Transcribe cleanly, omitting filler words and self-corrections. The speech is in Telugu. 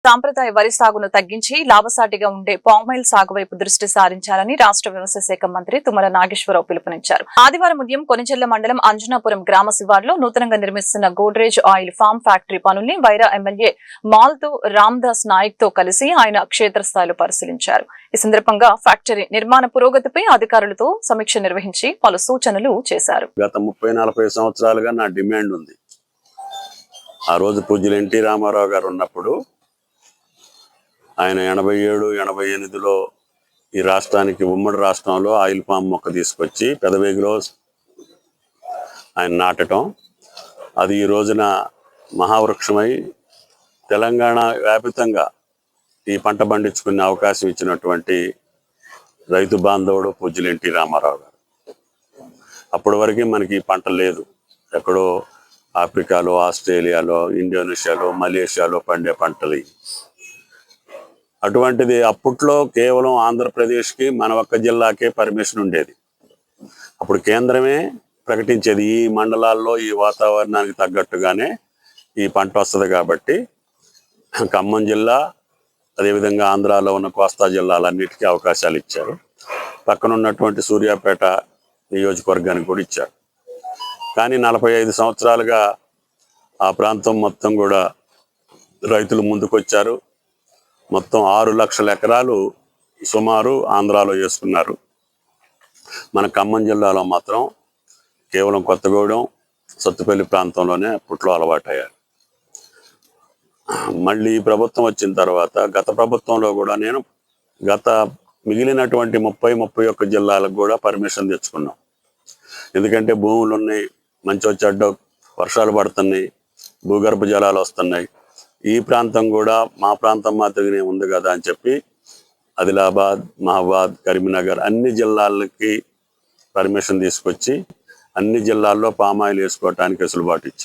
సాంప్రదాయ వరి సాగును తగ్గించి లాభసాటిగా ఉండే పామాయిల్ సాగు వైపు దృష్టి సారించాలని రాష్ట్ర వ్యవసాయ శాఖ మంత్రి తుమ్మల నాగేశ్వరరావు పిలుపునిచ్చారు. ఆదివారం ఉదయం కొనిచెల్ల మండలం అంజనాపురం గ్రామ శివార్లో నూతనంగా నిర్మిస్తున్న గోడ్రేజ్ ఆయిల్ ఫామ్ ఫ్యాక్టరీ పనుల్ని వైరా ఎమ్మెల్యే మాల్తు రామ్దాస్ నాయక్ తో కలిసి ఆయన క్షేత్రస్థాయిలో పరిశీలించారు. ఈ సందర్భంగా ఫ్యాక్టరీ నిర్మాణ పురోగతిపై అధికారులతో సమీక్ష నిర్వహించి పలు సూచనలు చేశారు. గత 30-40 సంవత్సరాలుగా నా డిమాండ్ ఉంది. ఆ రోజు పూజ్యులు ఎన్టీ రామారావు గారు ఉన్నప్పుడు ఆయన 87-88లో ఈ రాష్ట్రానికి ఉమ్మడి రాష్ట్రంలో ఆయిల్ పామ్ మొక్క తీసుకొచ్చి పెదవేగిలో ఆయన నాటడం, అది ఈ రోజున మహావృక్షమై తెలంగాణ వ్యాపితంగా ఈ పంట పండించుకునే అవకాశం ఇచ్చినటువంటి రైతు బాంధవుడు పూజ్యులు ఎన్టీ రామారావు గారు. అప్పటి వరకు మనకి ఈ పంట లేదు. ఎక్కడో ఆఫ్రికాలో, ఆస్ట్రేలియాలో, ఇండోనేషియాలో, మలేషియాలో పండే పంటలు. అటువంటిది అప్పట్లో కేవలం ఆంధ్రప్రదేశ్కి మన ఒక్క జిల్లాకే పర్మిషన్ ఉండేది. అప్పుడు కేంద్రమే ప్రకటించేది ఈ మండలాల్లో ఈ వాతావరణానికి తగ్గట్టుగానే ఈ పంట వస్తుంది కాబట్టి ఖమ్మం జిల్లా, అదేవిధంగా ఆంధ్రాలో ఉన్న కోస్తా జిల్లాలన్నిటికీ అవకాశాలు ఇచ్చారు. పక్కన ఉన్నటువంటి సూర్యాపేట నియోజకవర్గానికి కూడా ఇచ్చారు. కానీ 45 సంవత్సరాలుగా ఆ ప్రాంతం మొత్తం కూడా రైతులు ముందుకొచ్చారు. మొత్తం 6 లక్షల ఎకరాలు సుమారు ఆంధ్రాలో వేసుకున్నారు. మన ఖమ్మం జిల్లాలో మాత్రం కేవలం కొత్తగూడెం, సత్తుపల్లి ప్రాంతంలోనే అప్పట్లో అలవాటయ్యారు. మళ్ళీ ఈ ప్రభుత్వం వచ్చిన తర్వాత గత ప్రభుత్వంలో కూడా నేను మిగిలినటువంటి 30-31 జిల్లాలకు కూడా పర్మిషన్ తెచ్చుకున్నాం. ఎందుకంటే భూములు ఉన్నాయి, మంచి వచ్చేడ్డ వర్షాలు పడుతున్నాయి, భూగర్భ జలాలు వస్తున్నాయి. ఈ ప్రాంతం కూడా మా ప్రాంతం మాత్రమే ఉంది కదా అని చెప్పి ఆదిలాబాద్, మహబాద్, కరీంనగర్ అన్ని జిల్లాలకి పర్మిషన్ తీసుకొచ్చి అన్ని జిల్లాల్లో పామాయిల్ వేసుకోవటానికి వెసులుబాటు ఇచ్చాం.